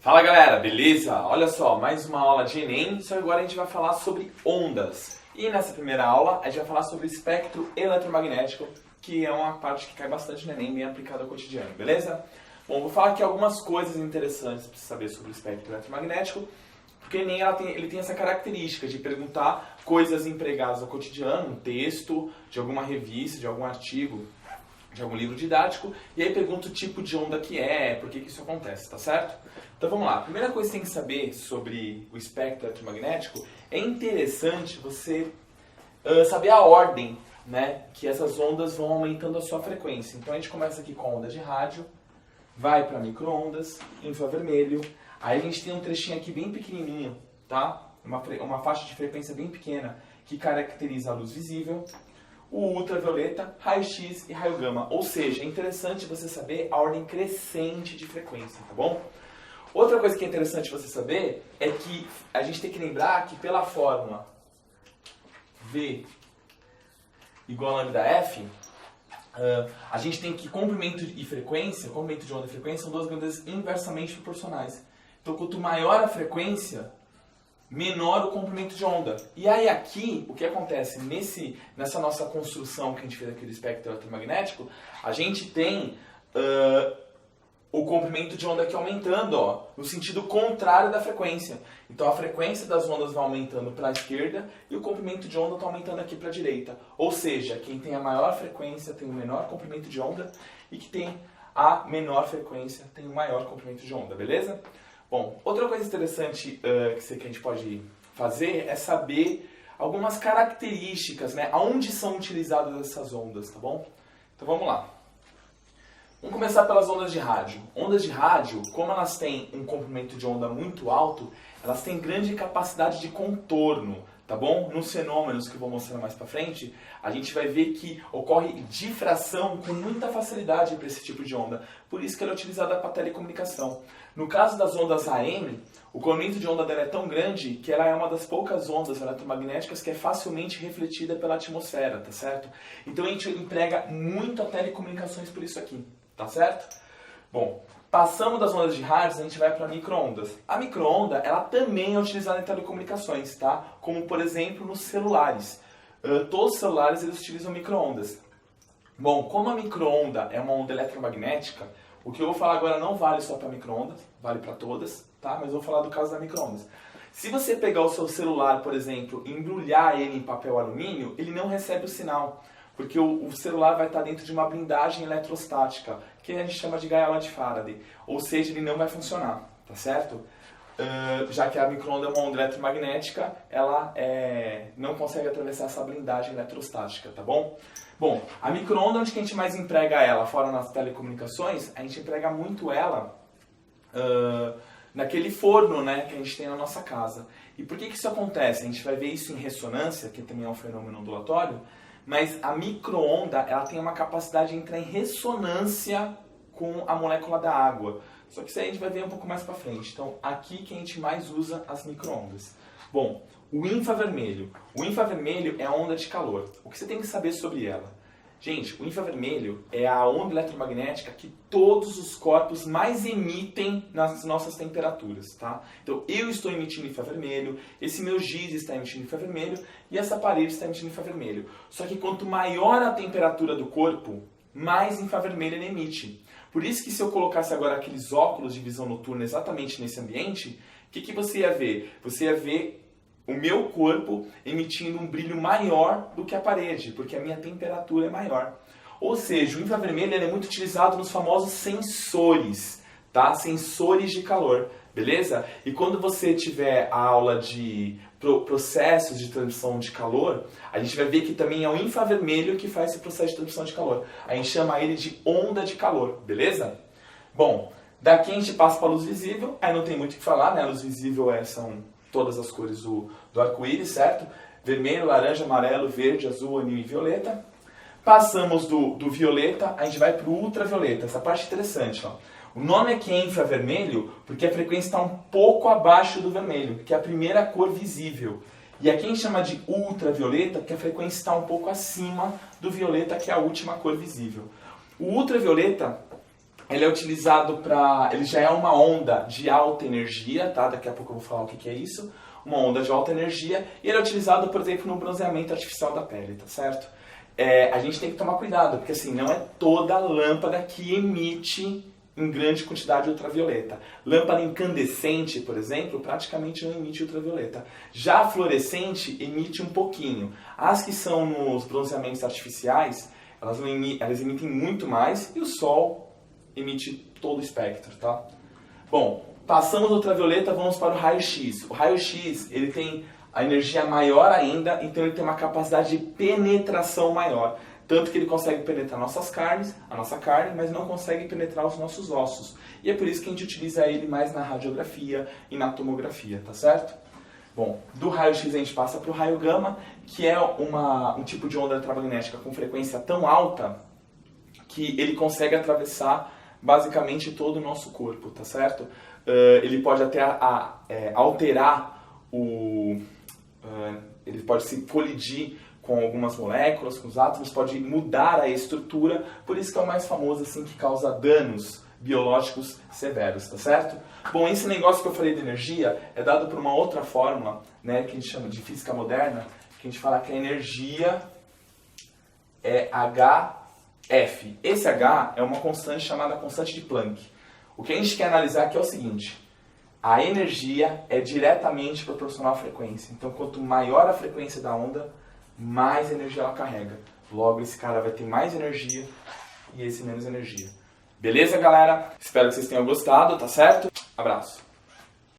Fala galera, beleza? Olha só, mais uma aula de Enem, só que agora a gente vai falar sobre ondas. E nessa primeira aula a gente vai falar sobre espectro eletromagnético, que é uma parte que cai bastante no Enem, bem aplicada ao cotidiano, beleza? Bom, vou falar aqui algumas coisas interessantes para você saber sobre o espectro eletromagnético, porque o Enem ele tem essa característica de perguntar coisas empregadas ao cotidiano, um texto, de alguma revista, de algum artigo, de algum livro didático, e aí pergunta o tipo de onda que é, por que isso acontece, tá certo? Então vamos lá, a primeira coisa que você tem que saber sobre o espectro eletromagnético é interessante você saber a ordem, né, que essas ondas vão aumentando a sua frequência. Então a gente começa aqui com a onda de rádio, vai para micro-ondas, infravermelho, aí a gente tem um trechinho aqui bem pequenininho, tá? Uma faixa de frequência bem pequena que caracteriza a luz visível, o ultravioleta, raio-x e raio-gama. Ou seja, é interessante você saber a ordem crescente de frequência, tá bom? Outra coisa que é interessante você saber é que a gente tem que lembrar que pela fórmula V igual a lambda F, a gente tem que comprimento e frequência, comprimento de onda e frequência são duas grandezas inversamente proporcionais. Então, quanto maior a frequência, menor o comprimento de onda. E aí aqui, o que acontece nessa nossa construção que a gente fez aqui do espectro eletromagnético, a gente tem o comprimento de onda aqui aumentando, ó, no sentido contrário da frequência. Então a frequência das ondas vai aumentando para a esquerda e o comprimento de onda está aumentando aqui para a direita. Ou seja, quem tem a maior frequência tem o menor comprimento de onda e que tem a menor frequência tem o maior comprimento de onda, beleza? Bom, outra coisa interessante que a gente pode fazer é saber algumas características, né? Aonde são utilizadas essas ondas, tá bom? Então vamos lá. Vamos começar pelas ondas de rádio. Ondas de rádio, como elas têm um comprimento de onda muito alto, elas têm grande capacidade de contorno, tá bom? Nos fenômenos que eu vou mostrar mais pra frente, a gente vai ver que ocorre difração com muita facilidade para esse tipo de onda. Por isso que ela é utilizada para telecomunicação. No caso das ondas AM, o comprimento de onda dela é tão grande que ela é uma das poucas ondas eletromagnéticas que é facilmente refletida pela atmosfera, tá certo? Então a gente emprega muito a telecomunicações por isso aqui, tá certo? Bom, passamos das ondas de rádio, a gente vai para micro-ondas. A micro-onda, ela também é utilizada em telecomunicações, tá? Como, por exemplo, nos celulares. Todos os celulares, eles utilizam micro-ondas. Bom, como a micro-onda é uma onda eletromagnética, o que eu vou falar agora não vale só para micro-ondas, vale para todas, tá? Mas eu vou falar do caso da micro-ondas. Se você pegar o seu celular, por exemplo, e embrulhar ele em papel alumínio, ele não recebe o sinal. Porque o celular vai estar dentro de uma blindagem eletrostática, que a gente chama de gaiola de Faraday. Ou seja, ele não vai funcionar, tá certo? Já que a micro-onda é uma onda eletromagnética, ela não consegue atravessar essa blindagem eletrostática, tá bom? Bom, a micro-onda, onde que a gente mais emprega ela? Fora nas telecomunicações, a gente emprega muito ela naquele forno, né, que a gente tem na nossa casa. E por que isso acontece? A gente vai ver isso em ressonância, que também é um fenômeno ondulatório, mas a micro-onda, ela tem uma capacidade de entrar em ressonância com a molécula da água. Só que isso aí a gente vai ver um pouco mais pra frente. Então, aqui que a gente mais usa as micro-ondas. Bom, o infravermelho. O infravermelho é a onda de calor. O que você tem que saber sobre ela? Gente, o infravermelho é a onda eletromagnética que todos os corpos mais emitem nas nossas temperaturas, tá? Então, eu estou emitindo infravermelho, esse meu giz está emitindo infravermelho e essa parede está emitindo infravermelho. Só que quanto maior a temperatura do corpo, mais infravermelho ele emite. Por isso que se eu colocasse agora aqueles óculos de visão noturna exatamente nesse ambiente, o que você ia ver? Você ia ver o meu corpo emitindo um brilho maior do que a parede, porque a minha temperatura é maior. Ou seja, o infravermelho ele é muito utilizado nos famosos sensores, tá? Sensores de calor, beleza? E quando você tiver a aula de processos de transmissão de calor, a gente vai ver que também é o infravermelho que faz esse processo de transmissão de calor. A gente chama ele de onda de calor, beleza? Bom, daqui a gente passa para a luz visível, aí não tem muito o que falar, né? A luz visível são todas as cores do arco-íris, certo? Vermelho, laranja, amarelo, verde, azul, anil e violeta. Passamos do violeta, a gente vai para o ultravioleta. Essa parte é interessante, ó. O nome aqui é infravermelho porque a frequência está um pouco abaixo do vermelho, que é a primeira cor visível. E aqui a gente chama de ultravioleta porque a frequência está um pouco acima do violeta, que é a última cor visível. O ultravioleta Ele é utilizado para... Ele já é uma onda de alta energia, tá? Daqui a pouco eu vou falar o que é isso. Uma onda de alta energia. E ele é utilizado, por exemplo, no bronzeamento artificial da pele, tá certo? A gente tem que tomar cuidado, porque assim, não é toda lâmpada que emite em grande quantidade ultravioleta. Lâmpada incandescente, por exemplo, praticamente não emite ultravioleta. Já a fluorescente emite um pouquinho. As que são nos bronzeamentos artificiais, elas emitem muito mais e o sol emite todo o espectro, tá? Bom, passamos do ultravioleta, vamos para o raio-x. O raio-x, ele tem a energia maior ainda, então ele tem uma capacidade de penetração maior. Tanto que ele consegue penetrar a nossa carne, mas não consegue penetrar os nossos ossos. E é por isso que a gente utiliza ele mais na radiografia e na tomografia, tá certo? Bom, do raio-x a gente passa para o raio gama, que é um tipo de onda eletromagnética com frequência tão alta que ele consegue atravessar basicamente todo o nosso corpo, tá certo? Ele pode até alterar ele pode se colidir com algumas moléculas, com os átomos, pode mudar a estrutura, por isso que é o mais famoso, assim, que causa danos biológicos severos, tá certo? Bom, esse negócio que eu falei de energia é dado por uma outra fórmula, né, que a gente chama de física moderna, que a gente fala que a energia é HF. Esse H é uma constante chamada constante de Planck. O que a gente quer analisar aqui é o seguinte: a energia é diretamente proporcional à frequência. Então, quanto maior a frequência da onda, mais energia ela carrega. Logo, esse cara vai ter mais energia e esse menos energia. Beleza, galera? Espero que vocês tenham gostado, tá certo? Abraço!